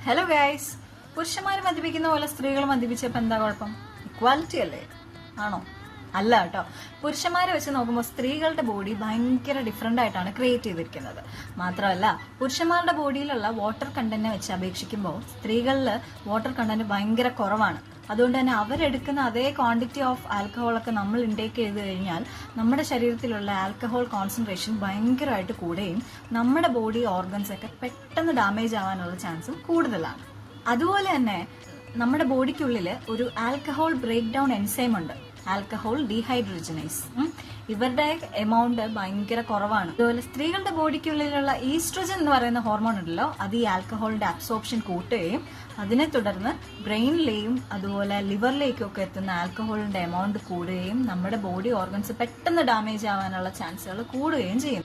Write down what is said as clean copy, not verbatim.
Hello guys, പുരുഷന്മാർ മദ്യപിക്കുന്ന പോലെ സ്ത്രീകൾ മദ്യപിച്ചപ്പോൾ എന്താ കുഴപ്പം? ഇക്വാലിറ്റി അല്ലേ? ആണോ? അല്ല കേട്ടോ. പുരുഷന്മാരെ വെച്ച് നോക്കുമ്പോൾ സ്ത്രീകളുടെ ബോഡി ഭയങ്കര ഡിഫറെന്റ് ആയിട്ടാണ് ക്രിയേറ്റ് ചെയ്തിരിക്കുന്നത്. മാത്രമല്ല, പുരുഷന്മാരുടെ ബോഡിയിലുള്ള വാട്ടർ കണ്ടന്റിനെ വെച്ച് അപേക്ഷിക്കുമ്പോൾ സ്ത്രീകളിൽ വാട്ടർ കണ്ടന്റ് ഭയങ്കര കുറവാണ്. അതുകൊണ്ട് തന്നെ അവരെടുക്കുന്ന അതേ ക്വാണ്ടിറ്റി ഓഫ് ആൽക്കഹോളൊക്കെ നമ്മൾ ഇൻടേക്ക് ചെയ്ത് കഴിഞ്ഞാൽ നമ്മുടെ ശരീരത്തിലുള്ള ആൽക്കഹോൾ കോൺസെൻട്രേഷൻ ഭയങ്കരമായിട്ട് കൂടുകയും നമ്മുടെ ബോഡി ഓർഗൻസ് ഒക്കെ പെട്ടെന്ന് ഡാമേജ് ആവാനുള്ള ചാൻസും കൂടുതലാണ്. അതുപോലെ തന്നെ നമ്മുടെ ബോഡിക്കുള്ളിൽ ഒരു ആൽക്കഹോൾ ബ്രേക്ക് ഡൗൺ എൻസൈം ഉണ്ട്, ആൽക്കഹോൾ ഡീഹൈഡ്രോജനേസ്. ഇവരുടെ എമൗണ്ട് ഭയങ്കര കുറവാണ്. അതുപോലെ സ്ത്രീകളുടെ ബോഡിക്കുള്ളിലുള്ള ഈസ്ട്രോജൻ എന്ന് പറയുന്ന ഹോർമോൺ ഉണ്ടല്ലോ, അത് ഈ ആൽക്കഹോളിന്റെ അബ്സോർപ്ഷൻ കൂട്ടുകയും അതിനെ തുടർന്ന് ബ്രെയിനിലെയും അതുപോലെ ലിവറിലേക്കും ഒക്കെ എത്തുന്ന ആൽക്കഹോളിന്റെ എമൗണ്ട് കൂടുകയും നമ്മുടെ ബോഡി ഓർഗൻസ് പെട്ടെന്ന് ഡാമേജ് ആവാനുള്ള ചാൻസുകൾ കൂടുകയും ചെയ്യും.